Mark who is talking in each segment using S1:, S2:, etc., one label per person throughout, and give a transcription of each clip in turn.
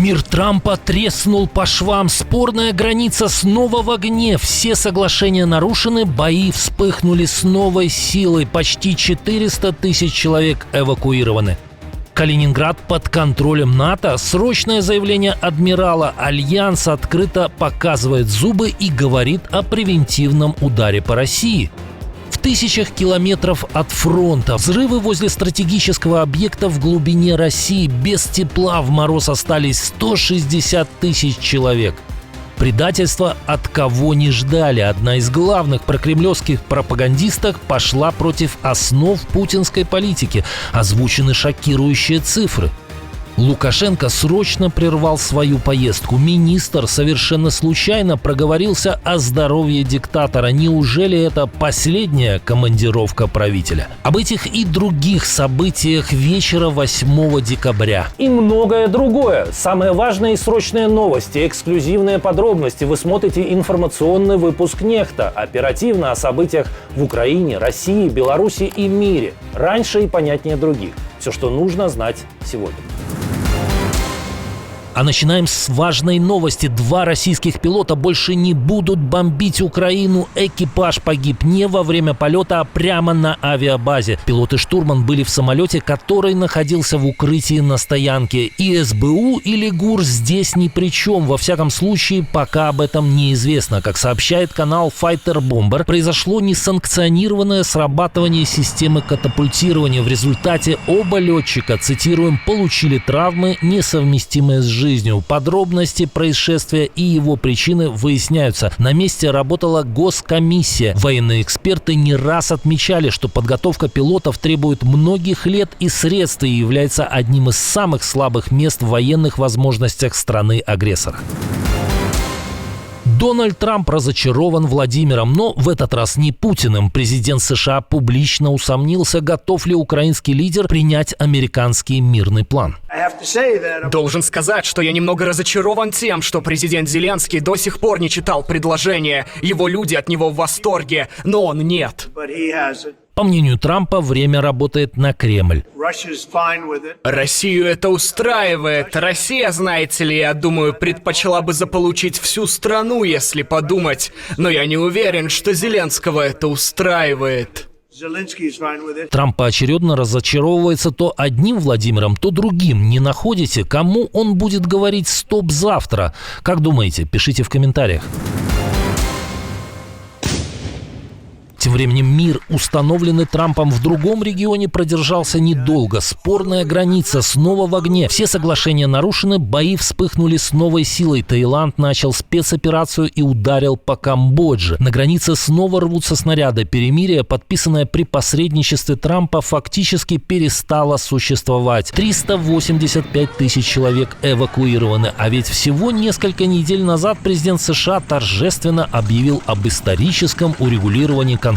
S1: Мир Трампа треснул по швам. Спорная граница снова в огне. Все соглашения нарушены, бои вспыхнули с новой силой. Почти 400 тысяч человек эвакуированы. Калининград под контролем НАТО. Срочное заявление адмирала. Альянс открыто показывает зубы и говорит о превентивном ударе по России. В тысячах километров от фронта. Взрывы возле стратегического объекта в глубине России. Без тепла в мороз остались 160 тысяч человек. Предательство от кого не ждали. Одна из главных прокремлевских пропагандисток пошла против основ путинской политики. Озвучены шокирующие цифры. Лукашенко срочно прервал свою поездку. Министр совершенно случайно проговорился о здоровье диктатора. Неужели это последняя командировка правителя? Об этих и других событиях вечера 8 декабря.
S2: И многое другое. Самые важные и срочные новости, эксклюзивные подробности. Вы смотрите информационный выпуск «Нехта». Оперативно о событиях в Украине, России, Беларуси и мире. Раньше и понятнее других. Все, что нужно знать сегодня.
S1: А начинаем с важной новости. 2 российских пилота больше не будут бомбить Украину. Экипаж погиб не во время полета, а прямо на авиабазе. Пилот и штурман были в самолете, который находился в укрытии на стоянке. И СБУ или ГУР здесь ни при чем. Во всяком случае, пока об этом неизвестно. Как сообщает канал Fighter Bomber, произошло несанкционированное срабатывание системы катапультирования. В результате оба летчика, цитируем, получили травмы, несовместимые с жизнью. Подробности происшествия и его причины выясняются. На месте работала госкомиссия. Военные эксперты не раз отмечали, что подготовка пилотов требует многих лет и средств и является одним из самых слабых мест в военных возможностях страны-агрессора. Дональд Трамп разочарован Владимиром, но в этот раз не Путиным. Президент США публично усомнился, готов ли украинский лидер принять американский мирный план.
S3: Должен сказать, что я немного разочарован тем, что президент Зеленский до сих пор не читал предложение. Его люди от него в восторге, но он нет.
S1: По мнению Трампа, время работает на Кремль.
S3: Россию это устраивает. Россия, знаете ли, я думаю, предпочла бы заполучить всю страну, если подумать. Но я не уверен, что Зеленского это устраивает.
S1: Трамп поочередно разочаровывается то одним Владимиром, то другим. Не находите, кому он будет говорить «стоп» завтра? Как думаете? Пишите в комментариях. Тем временем мир, установленный Трампом в другом регионе, продержался недолго. Спорная граница снова в огне. Все соглашения нарушены, бои вспыхнули с новой силой. Таиланд начал спецоперацию и ударил по Камбодже. На границе снова рвутся снаряды. Перемирие, подписанное при посредничестве Трампа, фактически перестало существовать. 385 тысяч человек эвакуированы. А ведь всего несколько недель назад президент США торжественно объявил об историческом урегулировании конфликта.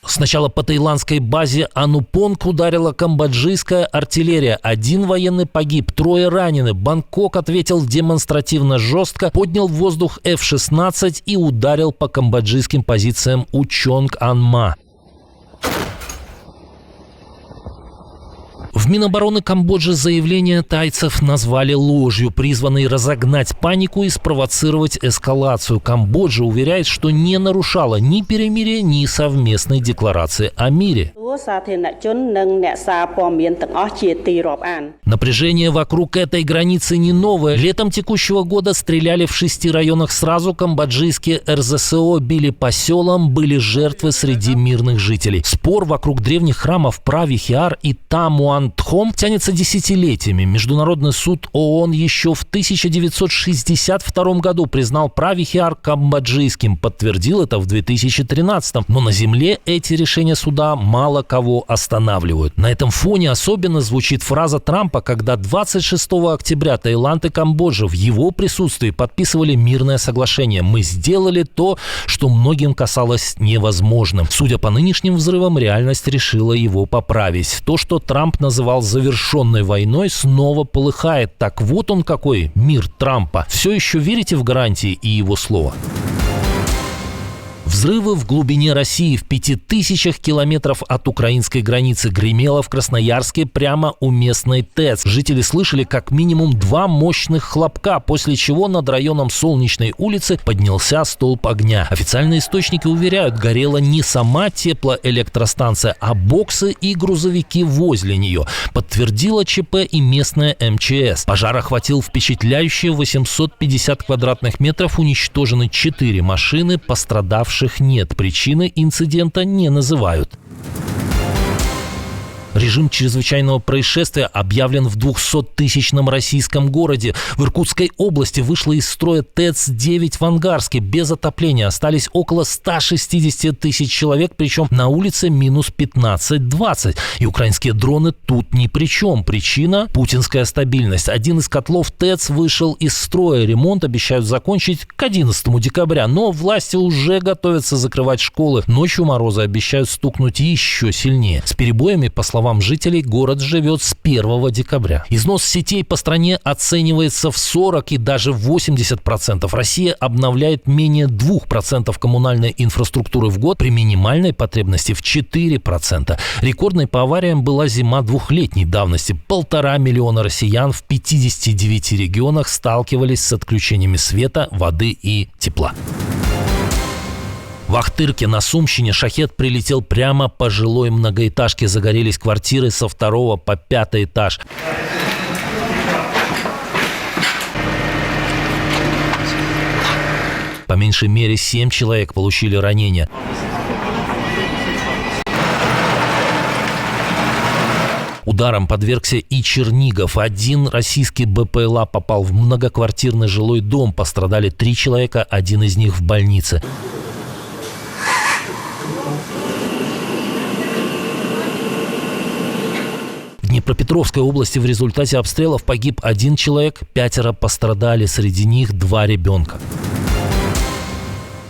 S1: Сначала по таиландской базе Анупонг ударила камбоджийская артиллерия. 1 военный погиб, 3 ранены. Бангкок ответил демонстративно жестко, поднял в воздух F-16 и ударил по камбоджийским позициям у Чонг-Ан-Ма. В Минобороны Камбоджи заявление тайцев назвали ложью, призванной разогнать панику и спровоцировать эскалацию. Камбоджа уверяет, что не нарушала ни перемирия, ни совместной декларации о мире. Напряжение вокруг этой границы не новое. Летом текущего года стреляли в 6 районах сразу. Камбоджийские РЗСО били по селам, были жертвы среди мирных жителей. Спор вокруг древних храмов Пра-Вихиар и Та-Муан-Тхом тянется десятилетиями. Международный суд ООН еще в 1962 году признал Пра-Вихиар камбоджийским, подтвердил это в 2013. Но на земле эти решения суда мало кого останавливают. На этом фоне особенно звучит фраза Трампа, когда 26 октября Таиланд и Камбоджа в его присутствии подписывали мирное соглашение. Мы сделали то, что многим казалось невозможным. Судя по нынешним взрывам, реальность решила его поправить. То, что Трамп называет называл завершенной войной, снова полыхает. Так вот он какой мир Трампа. Все еще верите в гарантии и его слово? Взрывы в глубине России в 5000 километров от украинской границы. Гремело в Красноярске прямо у местной ТЭЦ. Жители слышали как минимум 2 мощных хлопка, после чего над районом Солнечной улицы поднялся столб огня. Официальные источники уверяют, горела не сама теплоэлектростанция, а боксы и грузовики возле нее. Подтвердила ЧП и местная МЧС. Пожар охватил впечатляющие 850 квадратных метров, уничтожены 4 машины, пострадавших нет. Причины инцидента не называют. Режим чрезвычайного происшествия объявлен в 200-тысячном российском городе. В Иркутской области вышла из строя ТЭЦ-9 в Ангарске. Без отопления остались около 160 тысяч человек, причем на улице минус 15-20. И украинские дроны тут ни при чем. Причина – путинская стабильность. Один из котлов ТЭЦ вышел из строя. Ремонт обещают закончить к 11 декабря. Но власти уже готовятся закрывать школы. Ночью морозы обещают стукнуть еще сильнее. С перебоями, по словам жителей, город живет с 1 декабря. Износ сетей по стране оценивается в 40 и даже 80%. Россия обновляет менее 2% коммунальной инфраструктуры в год при минимальной потребности в 4%. Рекордной по авариям была зима двухлетней давности. 1,5 миллиона россиян в 59 регионах сталкивались с отключениями света, воды и тепла. В Ахтырке на Сумщине шахед прилетел прямо по жилой многоэтажке. Загорелись квартиры со 2 по 5 этаж. По меньшей мере 7 человек получили ранения. Ударом подвергся и Чернигов. Один российский БПЛА попал в многоквартирный жилой дом. Пострадали 3 человека, один из них в больнице. В Днепропетровской области в результате обстрелов погиб 1 человек, 5 пострадали, среди них 2 ребенка.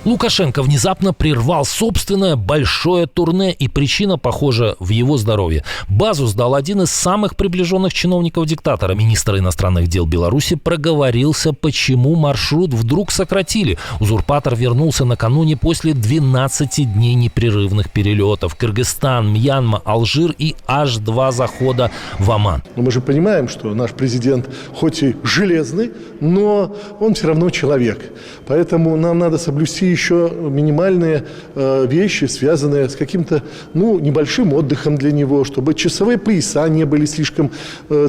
S1: Лукашенко внезапно прервал собственное большое турне, и причина, похожа, в его здоровье. Базу сдал один из самых приближенных чиновников диктатора. Министр иностранных дел Беларуси проговорился, почему маршрут вдруг сократили. Узурпатор вернулся накануне после 12 дней непрерывных перелетов. Кыргызстан, Мьянма, Алжир и аж 2 захода в Оман.
S4: Но мы же понимаем, что наш президент хоть и железный, но он все равно человек. Поэтому нам надо соблюсти еще минимальные вещи, связанные с каким-то небольшим отдыхом для него, чтобы часовые пояса не были слишком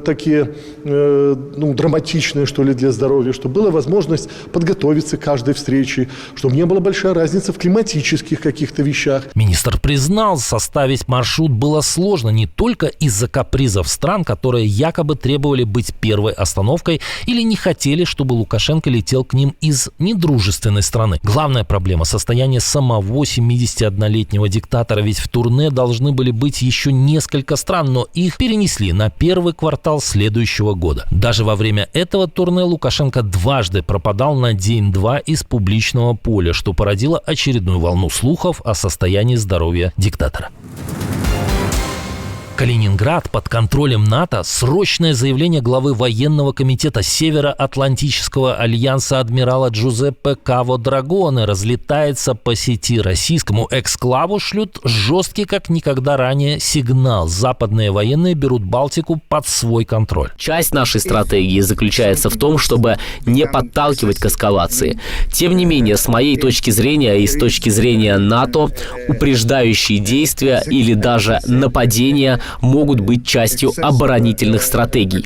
S4: такие драматичные, что ли, для здоровья, чтобы была возможность подготовиться к каждой встрече, чтобы не была большая разница в климатических каких-то вещах.
S1: Министр признал, составить маршрут было сложно не только из-за капризов стран, которые якобы требовали быть первой остановкой или не хотели, чтобы Лукашенко летел к ним из недружественной страны. Главная проблема – состояние самого 71-летнего диктатора, ведь в турне должны были быть еще несколько стран, но их перенесли на первый квартал следующего года. Даже во время этого турне Лукашенко дважды пропадал на день-два из публичного поля, что породило очередную волну слухов о состоянии здоровья диктатора. Калининград под контролем НАТО. Срочное заявление главы военного комитета Североатлантического альянса адмирала Джузеппе Каво Драгоне разлетается по сети. Российскому эксклаву шлют жесткий, как никогда ранее, сигнал. Западные военные берут Балтику под свой контроль.
S5: Часть нашей стратегии заключается в том, чтобы не подталкивать к эскалации. Тем не менее, с моей точки зрения и с точки зрения НАТО, упреждающие действия или даже нападения могут быть частью оборонительных стратегий.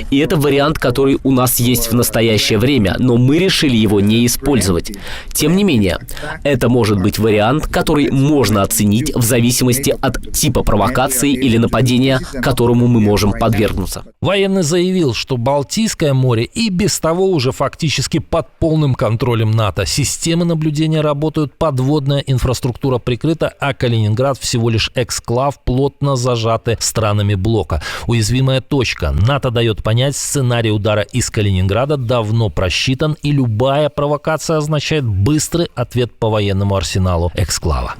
S5: И это вариант, который у нас есть в настоящее время, но мы решили его не использовать. Тем не менее, это может быть вариант, который можно оценить в зависимости от типа провокации или нападения, которому мы можем подвергнуться.
S1: Военный заявил, что Балтийское море и без того уже фактически под полным контролем НАТО. Системы наблюдения работают, подводная инфраструктура прикрыта, а Калининград всего лишь эксклав, плотно зажатый странами блока. Уязвимая точка. НАТО дает понять, сценарий удара из Калининграда давно просчитан, и любая провокация означает быстрый ответ по военному арсеналу эксклава.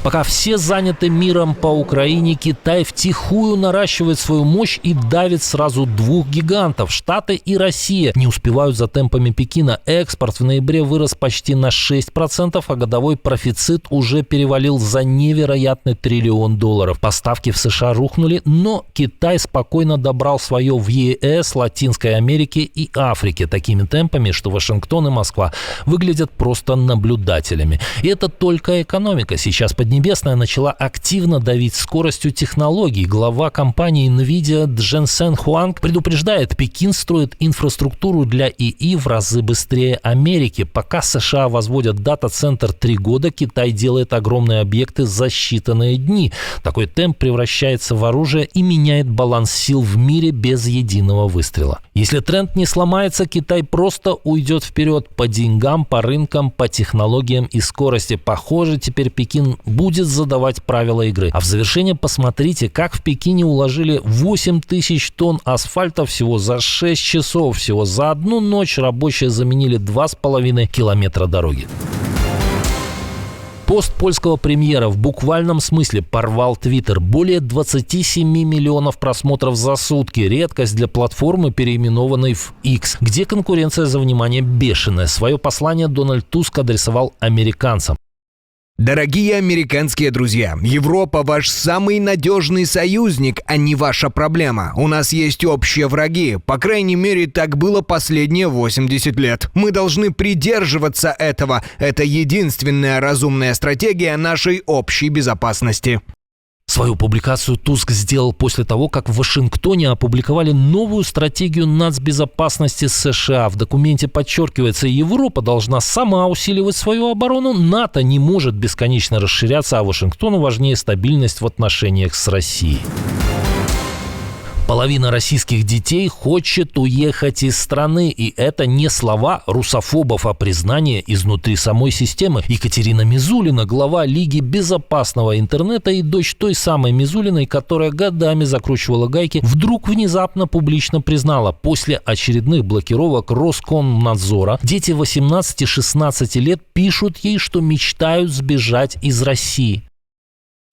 S1: Пока все заняты миром по Украине, Китай втихую наращивает свою мощь и давит сразу двух гигантов. Штаты и Россия не успевают за темпами Пекина. Экспорт в ноябре вырос почти на 6%, а годовой профицит уже перевалил за невероятный $1 триллион. Поставки в США рухнули, но Китай спокойно добрал свое в ЕС, Латинской Америке и Африке такими темпами, что Вашингтон и Москва выглядят просто наблюдателями. И это только экономика. Сейчас Поднебесная начала активно давить скоростью технологий. Глава компании NVIDIA Дженсен Хуанг предупреждает, Пекин строит инфраструктуру для ИИ в разы быстрее Америки. Пока США возводят дата-центр 3 года, Китай делает огромные объекты за считанные дни. Такой темп превращается в оружие и меняет баланс сил в мире без единого выстрела. Если тренд не сломается, Китай просто уйдет вперед по деньгам, по рынкам, по технологиям и скорости. Похоже, теперь Пекин будет задавать правила игры. А в завершение посмотрите, как в Пекине уложили 8 тысяч тонн асфальта всего за 6 часов. Всего за одну ночь рабочие заменили 2,5 километра дороги. Пост польского премьера в буквальном смысле порвал Твиттер. Более 27 миллионов просмотров за сутки. Редкость для платформы, переименованной в X, где конкуренция за внимание бешеная. Свое послание Дональд Туск адресовал американцам.
S6: Дорогие американские друзья, Европа ваш самый надежный союзник, а не ваша проблема. У нас есть общие враги. По крайней мере, так было последние 80 лет. Мы должны придерживаться этого. Это единственная разумная стратегия нашей общей безопасности.
S1: Свою публикацию Туск сделал после того, как в Вашингтоне опубликовали новую стратегию нацбезопасности США. В документе подчеркивается, Европа должна сама усиливать свою оборону, НАТО не может бесконечно расширяться, а Вашингтону важнее стабильность в отношениях с Россией. Половина российских детей хочет уехать из страны, и это не слова русофобов, а признание изнутри самой системы. Екатерина Мизулина, глава Лиги безопасного интернета и дочь той самой Мизулиной, которая годами закручивала гайки, вдруг внезапно публично признала, после очередных блокировок Роскомнадзора дети 18-16 лет пишут ей, что мечтают сбежать из России.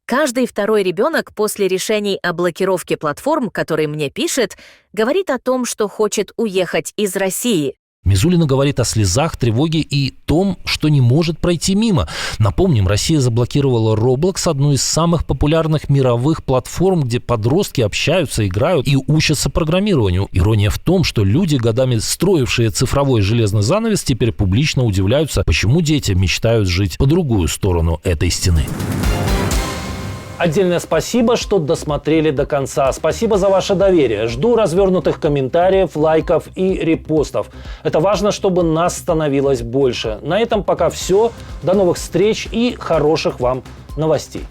S7: Каждый второй ребенок после решений о блокировке платформ, который мне пишет, говорит о том, что хочет уехать из России.
S1: Мизулина говорит о слезах, тревоге и том, что не может пройти мимо. Напомним, Россия заблокировала Roblox, одну из самых популярных мировых платформ, где подростки общаются, играют и учатся программированию. Ирония в том, что люди, годами строившие цифровой железный занавес, теперь публично удивляются, почему дети мечтают жить по другую сторону этой стены.
S2: Отдельное спасибо, что досмотрели до конца. Спасибо за ваше доверие. Жду развернутых комментариев, лайков и репостов. Это важно, чтобы нас становилось больше. На этом пока все. До новых встреч и хороших вам новостей.